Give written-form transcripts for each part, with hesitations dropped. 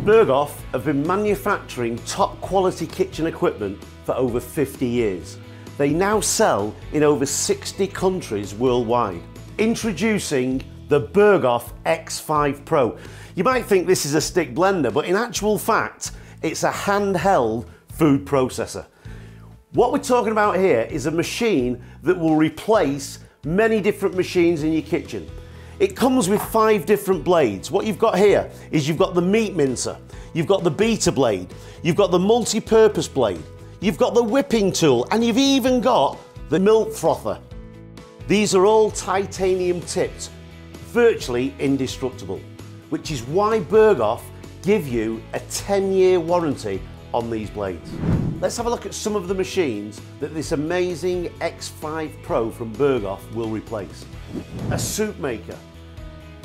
BergHOFF have been manufacturing top quality kitchen equipment for over 50 years. They now sell in over 60 countries worldwide. Introducing the BergHOFF X5 Pro. You might think this is a stick blender, but in actual fact, it's a handheld food processor. What we're talking about here is a machine that will replace many different machines in your kitchen. It comes with 5 different blades. What you've got here is you've got the meat mincer, you've got the beater blade, you've got the multi-purpose blade, you've got the whipping tool, and you've even got the milk frother. These are all titanium tipped, virtually indestructible, which is why BergHOFF give you a 10-year warranty on these blades. Let's have a look at some of the machines that this amazing X5 Pro from BergHOFF will replace. A soup maker,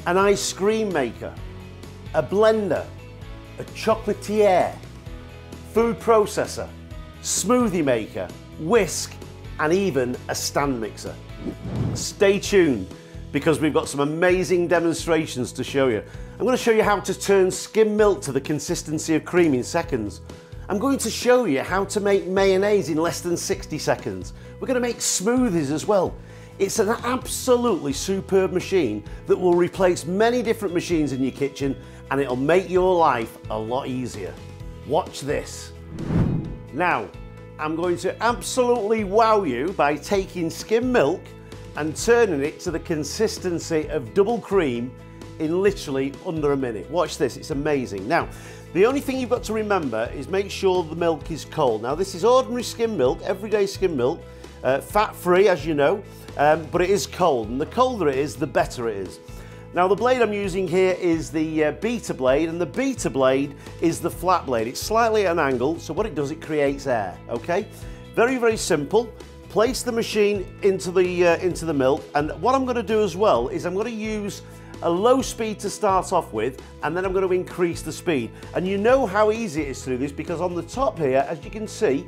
an ice cream maker, a blender, a chocolatier, food processor, smoothie maker, whisk, and even a stand mixer. Stay tuned, because we've got some amazing demonstrations to show you. I'm going to show you how to turn skim milk to the consistency of cream in seconds. I'm going to show you how to make mayonnaise in less than 60 seconds. We're going to make smoothies as well. It's an absolutely superb machine that will replace many different machines in your kitchen, and it'll make your life a lot easier. Watch this. Now, I'm going to absolutely wow you by taking skim milk and turning it to the consistency of double cream in literally under a minute. Watch this, it's amazing. Now, the only thing you've got to remember is make sure the milk is cold. Now, this is ordinary skim milk, everyday skim milk, fat-free, as you know, but it is cold, and the colder it is, the better it is. Now, the blade I'm using here is the beater blade, and the beater blade is the flat blade. It's slightly at an angle, so what it does, it creates air, okay? Very, very simple. Place the machine into the milk, and what I'm going to do as well is I'm going to use a low speed to start off with, and then I'm going to increase the speed. And you know how easy it is to do this, because on the top here, as you can see,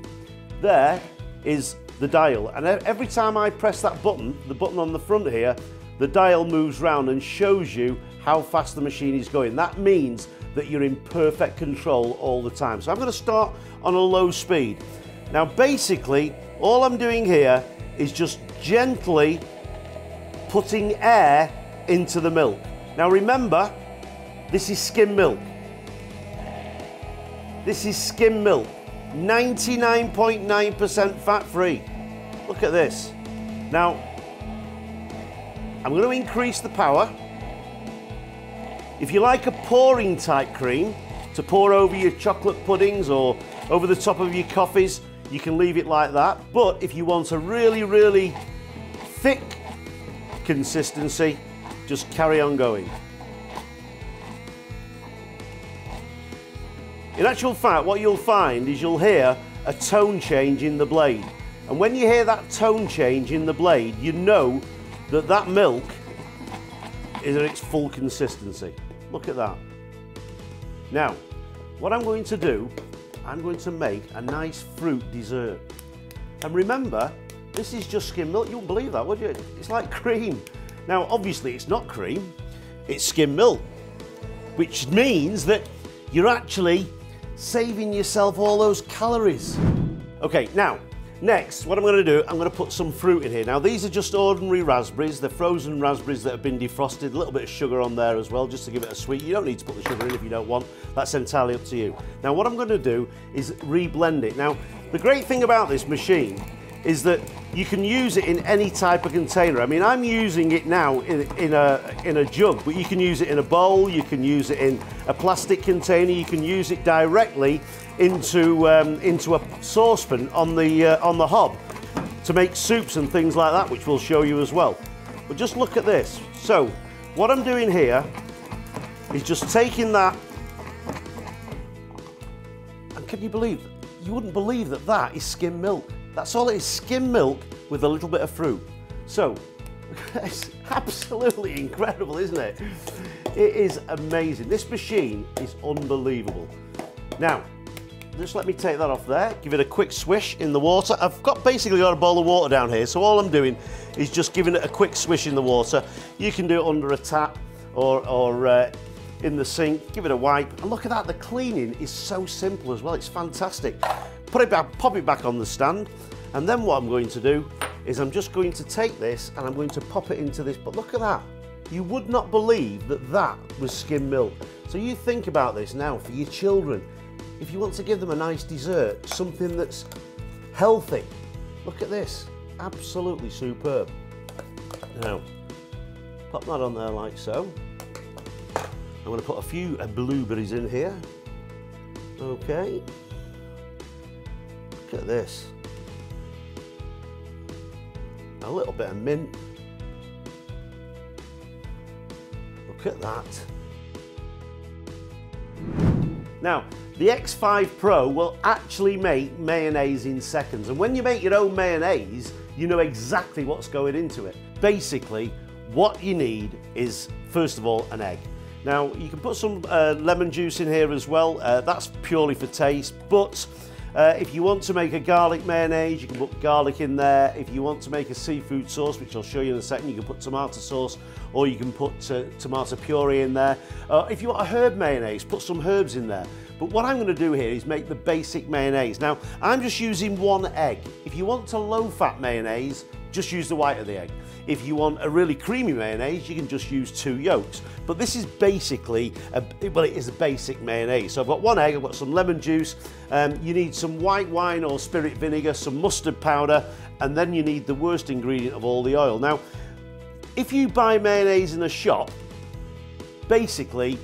there is the dial, and every time I press that button, the button on the front here, the dial moves round and shows you how fast the machine is going. That means that you're in perfect control all the time. So I'm going to start on a low speed. Now, basically, all I'm doing here is just gently putting air into the milk. Now remember, this is skim milk. This is skim milk, 99.9% fat-free. Look at this. Now, I'm going to increase the power. If you like a pouring type cream to pour over your chocolate puddings or over the top of your coffees, you can leave it like that. But if you want a really, really thick consistency, just carry on going. In actual fact, what you'll find is you'll hear a tone change in the blade. And when you hear that tone change in the blade, you know that that milk is at its full consistency. Look at that. Now, what I'm going to do, I'm going to make a nice fruit dessert. And remember, this is just skim milk. You wouldn't believe that, would you? It's like cream. Now, obviously, it's not cream, it's skim milk, which means that you're actually saving yourself all those calories. Okay, now, next, what I'm going to do, I'm going to put some fruit in here. Now, these are just ordinary raspberries. They're frozen raspberries that have been defrosted. A little bit of sugar on there as well, just to give it a sweet. You don't need to put the sugar in if you don't want. That's entirely up to you. Now, what I'm going to do is re-blend it. Now, the great thing about this machine is that you can use it in any type of container. I mean, I'm using it now in a jug, but you can use it in a bowl, you can use it in a plastic container, you can use it directly into a saucepan on the hob to make soups and things like that, which we'll show you as well. But just look at this. So, what I'm doing here is just taking that, and can you believe, you wouldn't believe that that is skim milk. That's all it is, skim milk with a little bit of fruit. So, it's absolutely incredible, isn't it? It is amazing. This machine is unbelievable. Now, just let me take that off there, give it a quick swish in the water. I've basically got a bowl of water down here, so all I'm doing is just giving it a quick swish in the water. You can do it under a tap or in the sink, give it a wipe, and look at that, the cleaning is so simple as well, it's fantastic. Put it back, pop it back on the stand, and then what I'm going to do is I'm just going to take this and I'm going to pop it into this, but look at that. You would not believe that that was skim milk. So you think about this now for your children. If you want to give them a nice dessert, something that's healthy, look at this, absolutely superb. Now, pop that on there like so. I'm going to put a few blueberries in here. Okay. Look at this. A little bit of mint. Look at that. Now, the X5 Pro will actually make mayonnaise in seconds. And when you make your own mayonnaise, you know exactly what's going into it. Basically, what you need is, first of all, an egg. Now, you can put some lemon juice in here as well. That's purely for taste, but if you want to make a garlic mayonnaise, you can put garlic in there. If you want to make a seafood sauce, which I'll show you in a second, you can put tomato sauce, or you can put tomato puree in there. If you want a herb mayonnaise, put some herbs in there. But what I'm going to do here is make the basic mayonnaise. Now, I'm just using one egg. If you want a low-fat mayonnaise, just use the white of the egg. If you want a really creamy mayonnaise, you can just use 2 yolks. But this is basically, well, it is a basic mayonnaise. So I've got one egg, I've got some lemon juice, you need some white wine or spirit vinegar, some mustard powder, and then you need the worst ingredient of all, the oil. Now, if you buy mayonnaise in a shop, basically,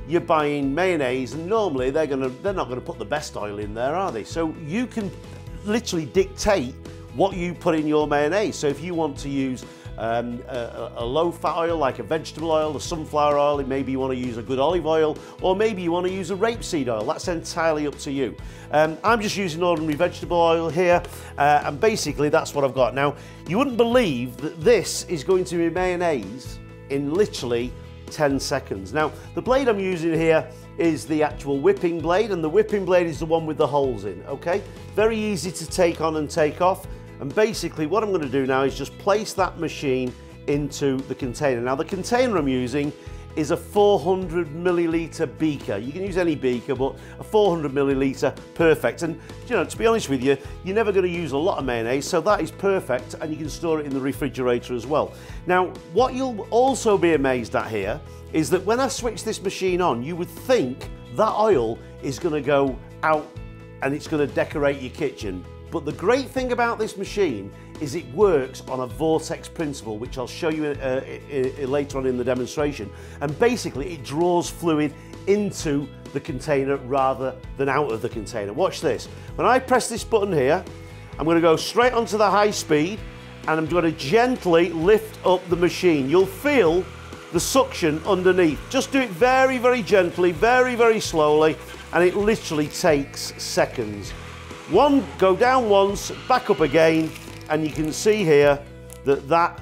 you're buying mayonnaise, and normally they're not gonna put the best oil in there, are they? So you can literally dictate what you put in your mayonnaise. So if you want to use a low-fat oil, like a vegetable oil, a sunflower oil, and maybe you want to use a good olive oil, or maybe you want to use a rapeseed oil, that's entirely up to you. I'm just using ordinary vegetable oil here, and basically that's what I've got. Now, you wouldn't believe that this is going to be mayonnaise in literally 10 seconds. Now, the blade I'm using here is the actual whipping blade, and the whipping blade is the one with the holes in, okay? Very easy to take on and take off. And basically what I'm going to do now is just place that machine into the container. Now, the container I'm using is a 400 milliliter beaker. You can use any beaker, but a 400 milliliter, perfect. And you know, to be honest with you, you're never going to use a lot of mayonnaise, so that is perfect, and you can store it in the refrigerator as well. Now, what you'll also be amazed at here is that when I switch this machine on, you would think that oil is going to go out and it's going to decorate your kitchen. But the great thing about this machine is it works on a vortex principle, which I'll show you later on in the demonstration. And basically it draws fluid into the container rather than out of the container. Watch this. When I press this button here, I'm going to go straight onto the high speed, and I'm going to gently lift up the machine. You'll feel the suction underneath. Just do it very, very gently, very, very slowly, and it literally takes seconds. Go down once, back up again, and you can see here that that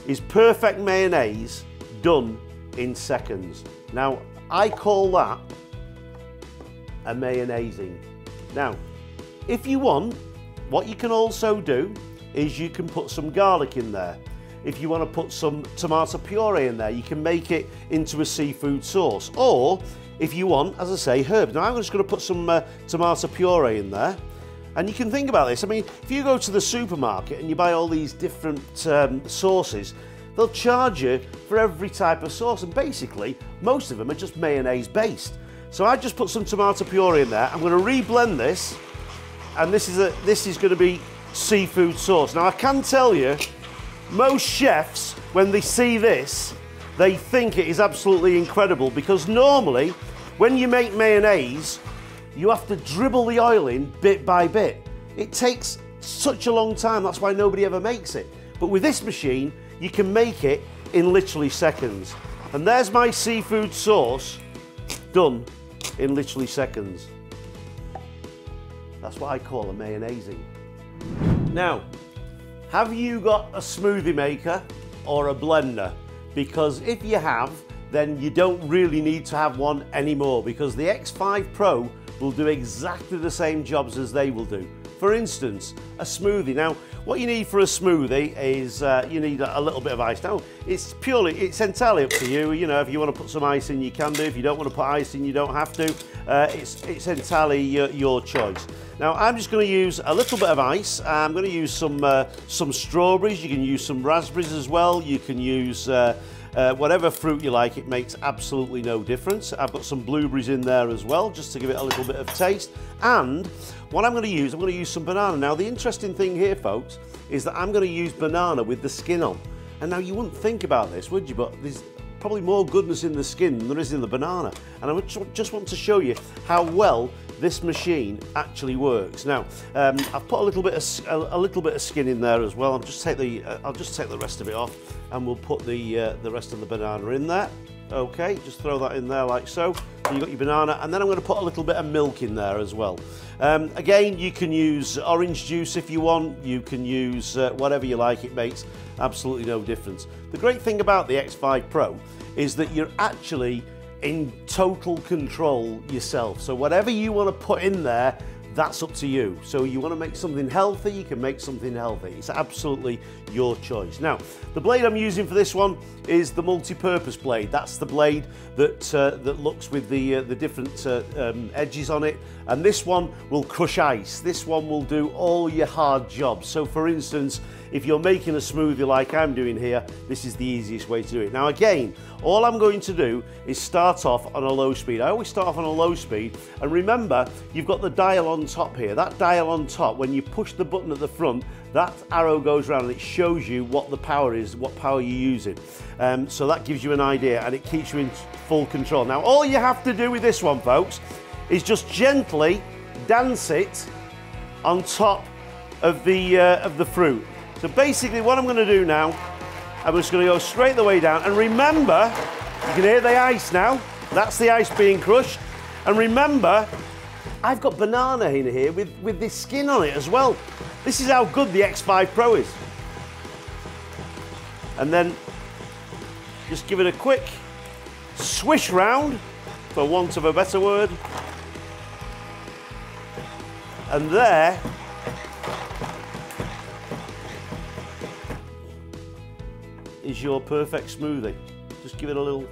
is perfect mayonnaise done in seconds. Now, I call that a mayonnaising. Now, if you want, what you can also do is you can put some garlic in there. If you want to put some tomato puree in there, you can make it into a seafood sauce. Or, if you want, as I say, herbs. Now, I'm just going to put some tomato puree in there. And you can think about this. I mean, if you go to the supermarket and you buy all these different sauces, they'll charge you for every type of sauce, and basically most of them are just mayonnaise based. So I just put some tomato puree in there. I'm going to re-blend this, and this is going to be seafood sauce. Now, I can tell you, most chefs, when they see this, they think it is absolutely incredible, because normally when you make mayonnaise, you have to dribble the oil in bit by bit. It takes such a long time, that's why nobody ever makes it. But with this machine, you can make it in literally seconds. And there's my seafood sauce done in literally seconds. That's what I call a mayonnaising. Now, have you got a smoothie maker or a blender? Because if you have, then you don't really need to have one anymore, because the X5 Pro will do exactly the same jobs as they will do. For instance, a smoothie. Now, what you need for a smoothie is you need a little bit of ice. Now, it's entirely up to you. You know, if you want to put some ice in, you can do. If you don't want to put ice in, you don't have to. It's entirely your choice. Now, I'm just going to use a little bit of ice. I'm going to use some strawberries. You can use some raspberries as well. You can use whatever fruit you like. It makes absolutely no difference. I've got some blueberries in there as well, just to give it a little bit of taste. And what I'm going to use some banana. Now, the interesting thing here, folks, is that I'm going to use banana with the skin on. And now, you wouldn't think about this, would you? But there's probably more goodness in the skin than there is in the banana. And I just want to show you how well this machine actually works. Now, I've put a little bit of skin in there as well. I'll just take the rest of it off, and we'll put the rest of the banana in there. Okay, just throw that in there like so. So you've got your banana, and then I'm going to put a little bit of milk in there as well. Again, you can use orange juice if you want. You can use whatever you like. It makes absolutely no difference. The great thing about the X5 Pro is that you're actually in total control yourself. So whatever you want to put in there, that's up to you. So you want to make something healthy, you can make something healthy. It's absolutely your choice. Now, the blade I'm using for this one is the multi-purpose blade. That's the blade that looks with the different edges on it. And this one will crush ice. This one will do all your hard jobs. So for instance, if you're making a smoothie like I'm doing here, this is the easiest way to do it. Now again, all I'm going to do is start off on a low speed. I always start off on a low speed, and remember, you've got the dial on top here. That dial on top, when you push the button at the front, that arrow goes around and it shows you what the power is, what power you're using. So that gives you an idea, and it keeps you in full control. Now all you have to do with this one, folks, is just gently dance it on top of the fruit. So basically what I'm going to do now, I'm just going to go straight the way down, and remember, you can hear the ice now, that's the ice being crushed, and remember, I've got banana in here with this skin on it as well. This is how good the X5 Pro is. And then just give it a quick swish round, for want of a better word, and there is your perfect smoothie. Just give it a little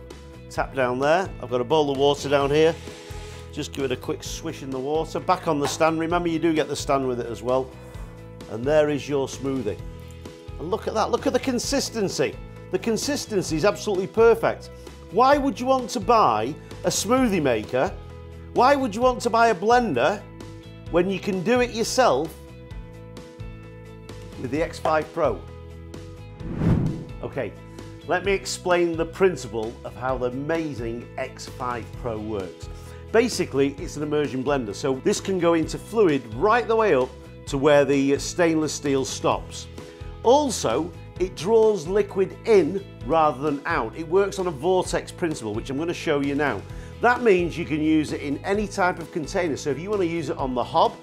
tap down there. I've got a bowl of water down here. Just give it a quick swish in the water. Back on the stand. Remember, you do get the stand with it as well. And there is your smoothie. And look at that. Look at the consistency. The consistency is absolutely perfect. Why would you want to buy a smoothie maker? Why would you want to buy a blender when you can do it yourself with the X5 Pro? Okay, let me explain the principle of how the amazing X5 Pro works. Basically, it's an immersion blender, so this can go into fluid right the way up to where the stainless steel stops. Also, it draws liquid in rather than out. It works on a vortex principle, which I'm going to show you now. That means you can use it in any type of container. So if you want to use it on the hob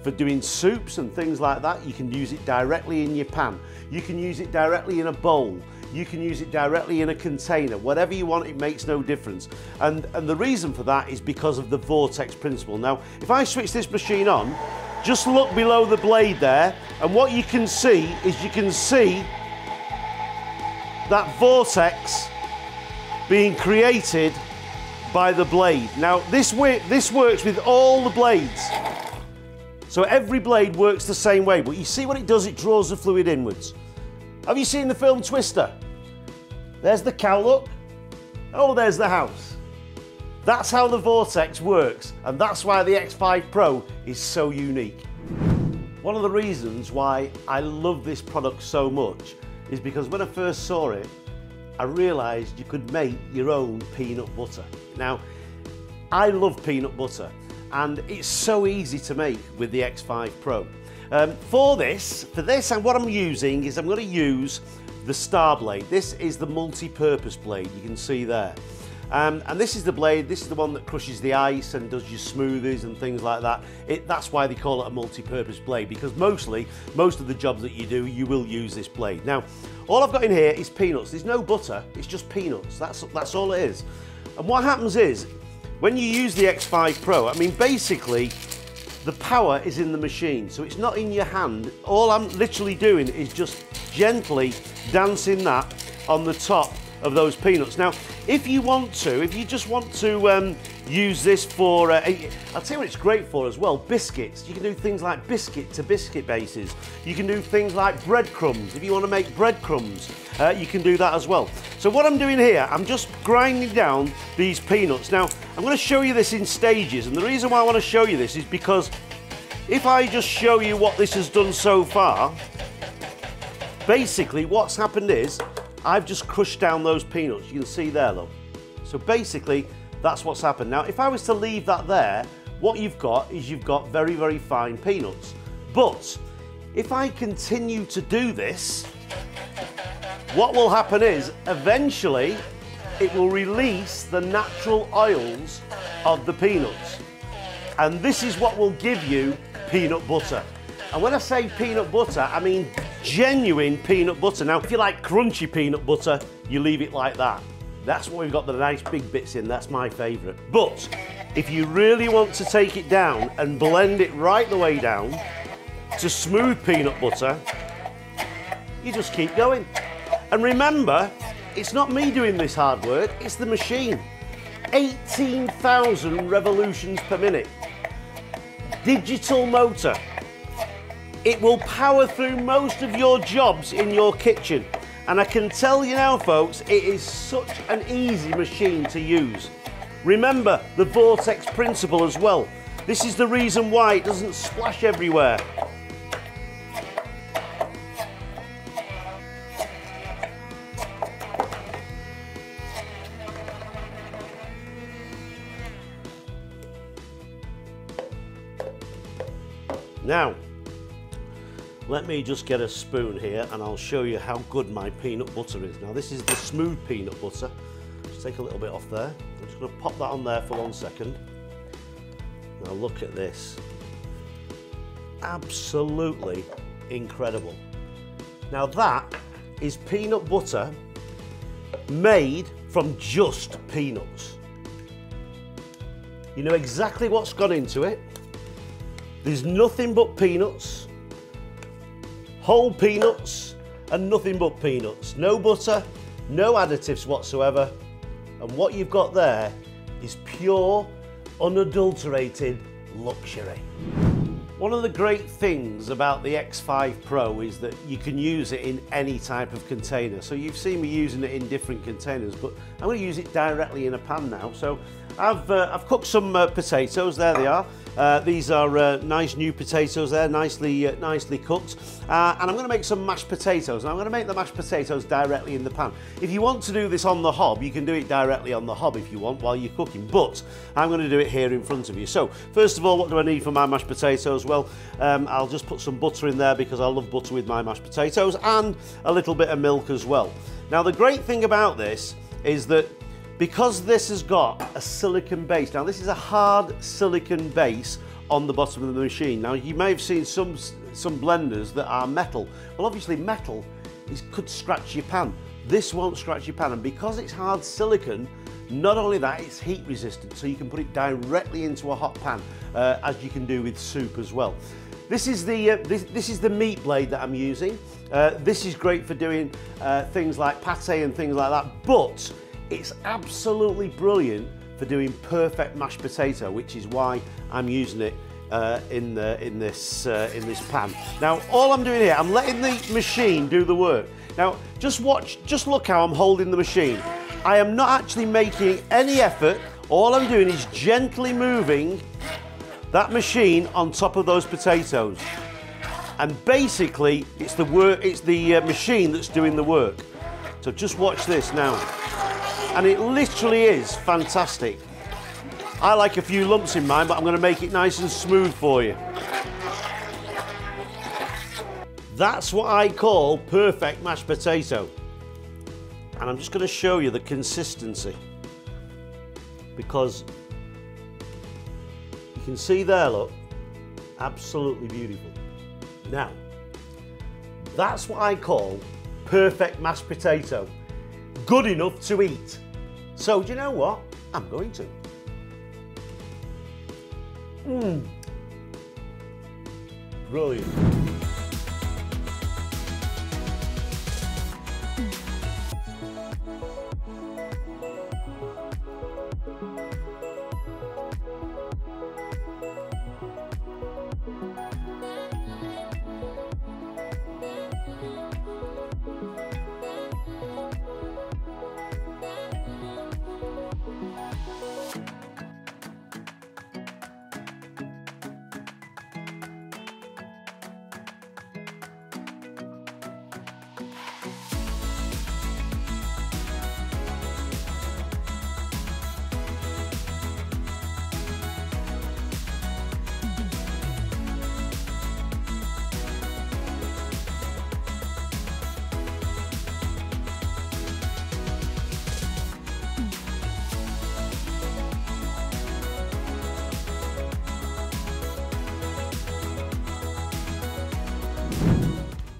for doing soups and things like that, you can use it directly in your pan. You can use it directly in a bowl. You can use it directly in a container. Whatever you want, it makes no difference. And the reason for that is because of the vortex principle. Now, if I switch this machine on, just look below the blade there, and what you can see is you can see that vortex being created by the blade. Now, this works with all the blades. So every blade works the same way, but you see what it does? It draws the fluid inwards. Have you seen the film Twister? There's the cow, look. Oh, there's the house. That's how the vortex works, and that's why the X5 Pro is so unique. One of the reasons why I love this product so much is because when I first saw it, I realised you could make your own peanut butter. Now, I love peanut butter, and it's so easy to make with the X5 Pro. For this, and what I'm using is I'm going to use the star blade. This is the multi-purpose blade, you can see there. And this is the blade, this is the one that crushes the ice and does your smoothies and things like that. That's why they call it a multi-purpose blade, because most of the jobs that you do, you will use this blade. Now, all I've got in here is peanuts. There's no butter, it's just peanuts. That's all it is. And what happens is, when you use the X5 Pro, I mean, basically, the power is in the machine, so it's not in your hand. All I'm literally doing is just gently dancing that on the top of those peanuts. Now, if you just want to use this for, I'll tell you what it's great for as well, biscuits. You can do things like biscuit to biscuit bases. You can do things like breadcrumbs. If you want to make breadcrumbs, you can do that as well. So what I'm doing here, I'm just grinding down these peanuts. Now, I'm going to show you this in stages, and the reason why I want to show you this is because if I just show you what this has done so far, basically what's happened is I've just crushed down those peanuts. You can see there, look. So basically, that's what's happened. Now, if I was to leave that there, what you've got is you've got very, very fine peanuts. But if I continue to do this, what will happen is eventually it will release the natural oils of the peanuts. And this is what will give you peanut butter. And when I say peanut butter, I mean genuine peanut butter. Now, if you like crunchy peanut butter, you leave it like that. That's what we've got the nice big bits in. That's my favourite. But if you really want to take it down and blend it right the way down to smooth peanut butter, you just keep going. And remember, it's not me doing this hard work, it's the machine. 18,000 revolutions per minute. Digital motor. It will power through most of your jobs in your kitchen. And I can tell you now, folks, it is such an easy machine to use. Remember the vortex principle as well. This is the reason why it doesn't splash everywhere. Now, let me just get a spoon here and I'll show you how good my peanut butter is. Now, this is the smooth peanut butter. Just take a little bit off there. I'm just going to pop that on there for 1 second. Now, look at this. Absolutely incredible. Now, that is peanut butter made from just peanuts. You know exactly what's gone into it. There's nothing but peanuts. Whole peanuts and nothing but peanuts. No butter, no additives whatsoever. And what you've got there is pure, unadulterated luxury. One of the great things about the X5 Pro is that you can use it in any type of container. So you've seen me using it in different containers, but I'm going to use it directly in a pan now. So I've cooked some potatoes, there they are. These are nice new potatoes there, nicely cooked. And I'm going to make some mashed potatoes. And I'm going to make the mashed potatoes directly in the pan. If you want to do this on the hob, you can do it directly on the hob if you want while you're cooking. But I'm going to do it here in front of you. So first of all, what do I need for my mashed potatoes? Well, I'll just put some butter in there because I love butter with my mashed potatoes, and a little bit of milk as well. Now, the great thing about this is that because this has got a silicone base, now this is a hard silicone base on the bottom of the machine. Now, you may have seen some blenders that are metal. Well, obviously metal could scratch your pan. This won't scratch your pan, and because it's hard silicone, not only that, it's heat resistant, so you can put it directly into a hot pan, as you can do with soup as well. This is the meat blade that I'm using. This is great for doing things like pate and things like that, but it's absolutely brilliant for doing perfect mashed potato, which is why I'm using it in this pan. Now, all I'm doing here, I'm letting the machine do the work. Now, just look how I'm holding the machine. I am not actually making any effort. All I'm doing is gently moving that machine on top of those potatoes. And basically, it's the machine that's doing the work. So just watch this now. And it literally is fantastic. I like a few lumps in mine, but I'm going to make it nice and smooth for you. That's what I call perfect mashed potato. And I'm just going to show you the consistency, because you can see there, look, absolutely beautiful. Now, that's what I call perfect mashed potato. Good enough to eat. So, do you know what? I'm going to. brilliant.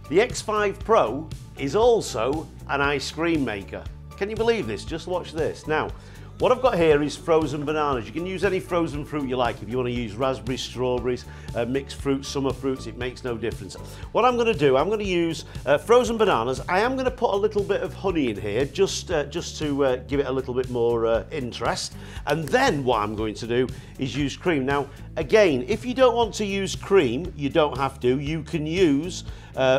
The X5 Pro is also an ice cream maker. Can you believe this? Just watch this. Now, what I've got here is frozen bananas. You can use any frozen fruit you like. If you want to use raspberries, strawberries, mixed fruits, summer fruits, it makes no difference. What I'm going to do, I'm going to use frozen bananas. I am going to put a little bit of honey in here just to give it a little bit more interest. And then what I'm going to do is use cream. Now, again, if you don't want to use cream, you don't have to. You can use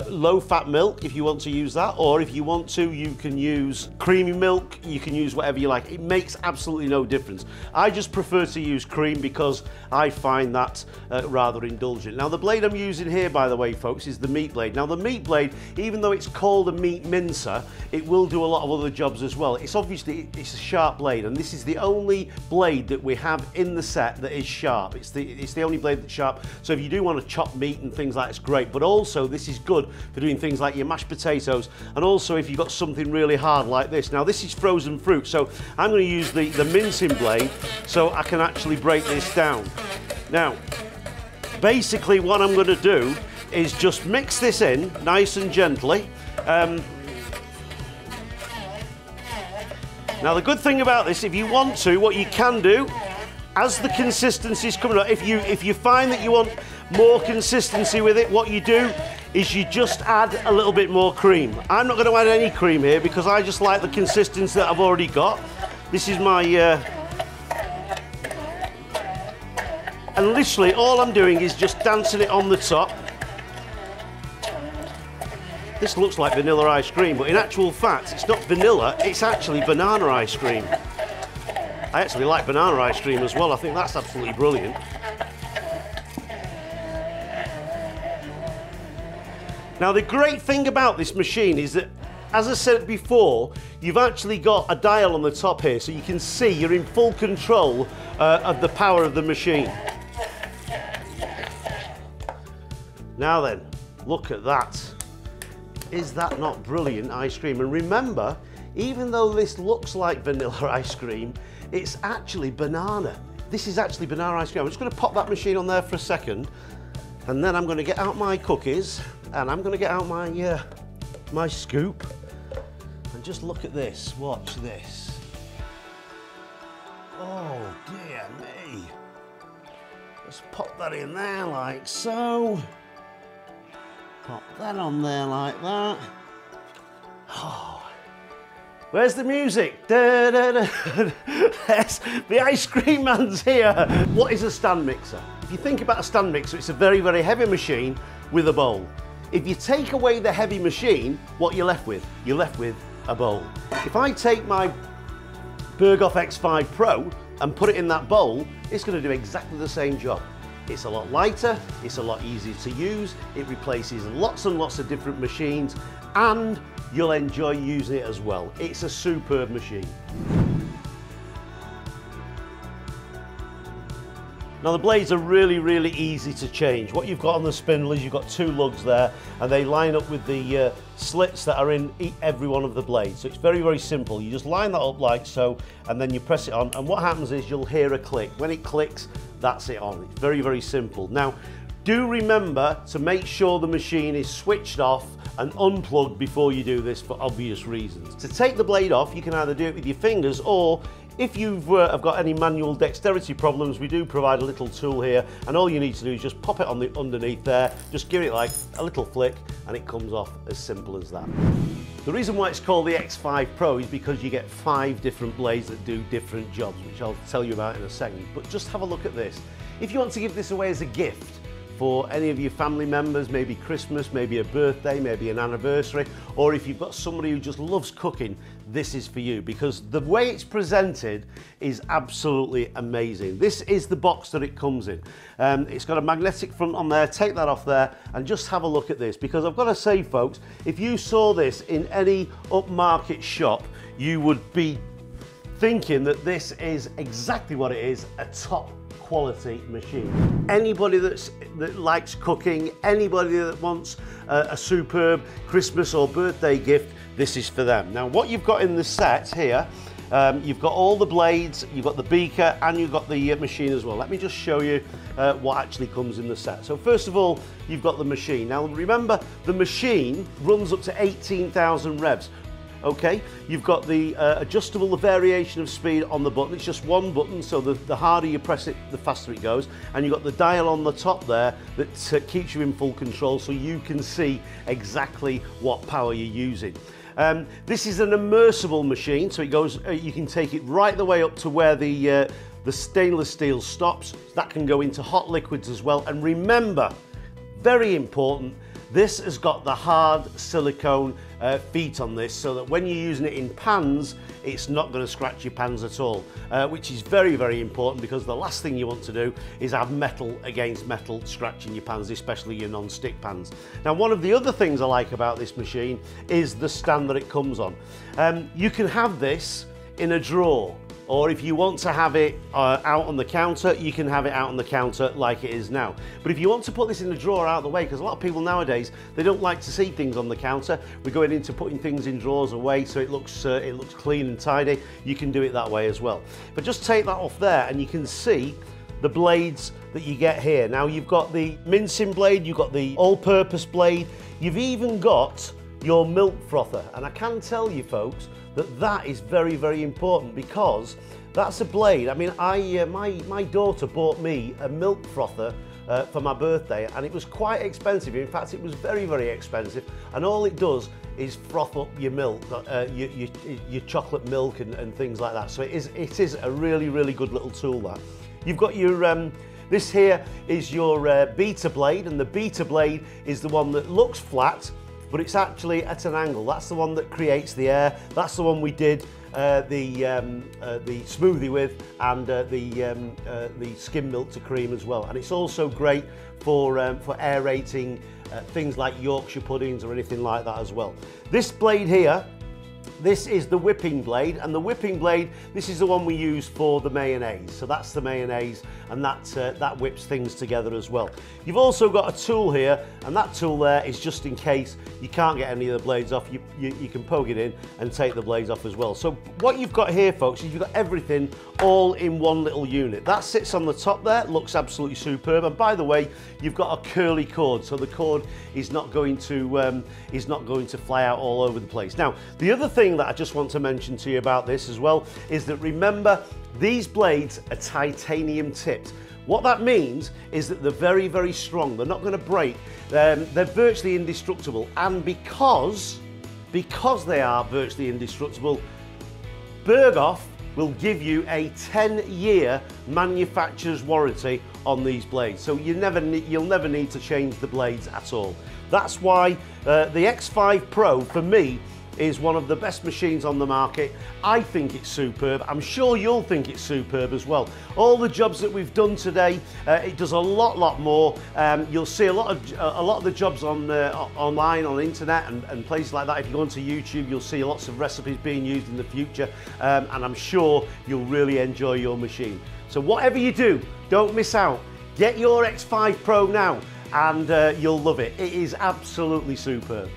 low-fat milk if you want to use that, or if you want to, you can use creamy milk, you can use whatever you like. It makes absolutely no difference. I just prefer to use cream because I find that rather indulgent. Now, the blade I'm using here, by the way, folks, is the meat blade. Now, the meat blade, even though it's called a meat mincer, it will do a lot of other jobs as well. It's obviously, it's a sharp blade, and this is the only blade that we have in the set that is sharp. It's the only blade that's sharp. So if you do want to chop meat and things like that, it's great. But also, this is good for doing things like your mashed potatoes, and also if you've got something really hard like this. Now, this is frozen fruit, so I'm going to use the mincing blade so I can actually break this down. Now, basically what I'm going to do is just mix this in nice and gently. Now, the good thing about this, if you want to, what you can do, as the consistency is coming up, if you find that you want more consistency with it, what you do is you just add a little bit more cream. I'm not going to add any cream here because I just like the consistency that I've already got. This is my... and literally all I'm doing is just dancing it on the top. This looks like vanilla ice cream, but in actual fact, it's not vanilla, it's actually banana ice cream. I actually like banana ice cream as well. I think that's absolutely brilliant. Now, the great thing about this machine is that, as I said before, you've actually got a dial on the top here, so you can see you're in full control of the power of the machine. Now then, look at that. Is that not brilliant ice cream? And remember, even though this looks like vanilla ice cream, it's actually banana. This is actually banana ice cream. I'm just going to pop that machine on there for a second, and then I'm going to get out my cookies, and I'm going to get out my my scoop, and just look at this. Watch this. Oh dear me. Let's pop that in there like so. Pop that on there like that. Oh. Where's the music? Da, da, da. Yes, the ice cream man's here. What is a stand mixer? If you think about a stand mixer, it's a very, very heavy machine with a bowl. If you take away the heavy machine, what you're left with? You're left with a bowl. If I take my BergHOFF X5 Pro and put it in that bowl, it's going to do exactly the same job. It's a lot lighter, it's a lot easier to use, it replaces lots and lots of different machines, and you'll enjoy using it as well. It's a superb machine. Now, the blades are really, really easy to change. What you've got on the spindle is you've got two lugs there, and they line up with the slits that are in every one of the blades. So it's very, very simple. You just line that up like so, and then you press it on, and what happens is you'll hear a click. When it clicks, that's it on. It's very, very simple. Now, do remember to make sure the machine is switched off and unplugged before you do this, for obvious reasons. To take the blade off, you can either do it with your fingers, or If you've have got any manual dexterity problems, we do provide a little tool here, and all you need to do is just pop it on the underneath there, just give it like a little flick, and it comes off as simple as that. The reason why it's called the X5 Pro is because you get 5 different blades that do different jobs, which I'll tell you about in a second. But just have a look at this. If you want to give this away as a gift for any of your family members, maybe Christmas, maybe a birthday, maybe an anniversary, or if you've got somebody who just loves cooking, this is for you, because the way it's presented is absolutely amazing. This is the box that it comes in. It's got a magnetic front on there. Take that off there and just have a look at this, because I've got to say, folks, if you saw this in any upmarket shop, you would be thinking that this is exactly what it is, a top quality machine. Anybody that likes cooking, anybody that wants a superb Christmas or birthday gift, this is for them. Now, what you've got in the set here, you've got all the blades, you've got the beaker, and you've got the machine as well. Let me just show you what actually comes in the set. So first of all, you've got the machine. Now remember, the machine runs up to 18,000 revs. Okay, you've got the adjustable variation of speed on the button. It's just one button, so the harder you press it, the faster it goes. And you've got the dial on the top there that keeps you in full control, so you can see exactly what power you're using. This is an immersible machine, so it goes. You can take it right the way up to where the stainless steel stops. That can go into hot liquids as well. And remember, very important, this has got the hard silicone feet on this, so that when you're using it in pans, it's not going to scratch your pans at all, which is very, very important, because the last thing you want to do is have metal against metal scratching your pans, especially your non-stick pans. Now, one of the other things I like about this machine is the stand that it comes on. You can have this in a drawer, or if you want to have it out on the counter, you can have it out on the counter like it is now. But if you want to put this in a drawer out of the way, because a lot of people nowadays, they don't like to see things on the counter. We're going into putting things in drawers away so it looks clean and tidy. You can do it that way as well. But just take that off there and you can see the blades that you get here. Now, you've got the mincing blade, you've got the all-purpose blade, you've even got your milk frother. And I can tell you, folks, that is very, very important, because that's a blade. I mean, my daughter bought me a milk frother for my birthday, and it was quite expensive. In fact, it was very, very expensive, and all it does is froth up your milk, your chocolate milk and things like that. So it is a really, really good little tool. That you've got your this here is your beater blade, and the beater blade is the one that looks flat, but it's actually at an angle. That's the one that creates the air. That's the one we did the smoothie with, and the skim milk to cream as well. And it's also great for aerating things like Yorkshire puddings or anything like that as well. This blade here, this is the whipping blade, and the whipping blade, this is the one we use for the mayonnaise. So that's the mayonnaise, and that whips things together as well. You've also got a tool here, and that tool there is just in case you can't get any of the blades off. You can poke it in and take the blades off as well. So what you've got here, folks, is you've got everything all in one little unit. That sits on the top there, looks absolutely superb. And by the way, you've got a curly cord, so the cord is not going to fly out all over the place. Now, the other thing that I just want to mention to you about this as well is that, remember, these blades are titanium tipped. What that means is that they're very, very strong. They're not going to break. They're virtually indestructible. And because they are virtually indestructible, BergHOFF will give you a 10-year manufacturer's warranty on these blades. So you'll never need to change the blades at all. That's why the X5 Pro, for me, is one of the best machines on the market. I think it's superb. I'm sure you'll think it's superb as well. All the jobs that we've done today, it does a lot more. You'll see a lot of the jobs on online, on the internet and places like that. If you go onto YouTube, you'll see lots of recipes being used in the future, and I'm sure you'll really enjoy your machine. So whatever you do, don't miss out. Get your X5 Pro now, and you'll love it. It is absolutely superb.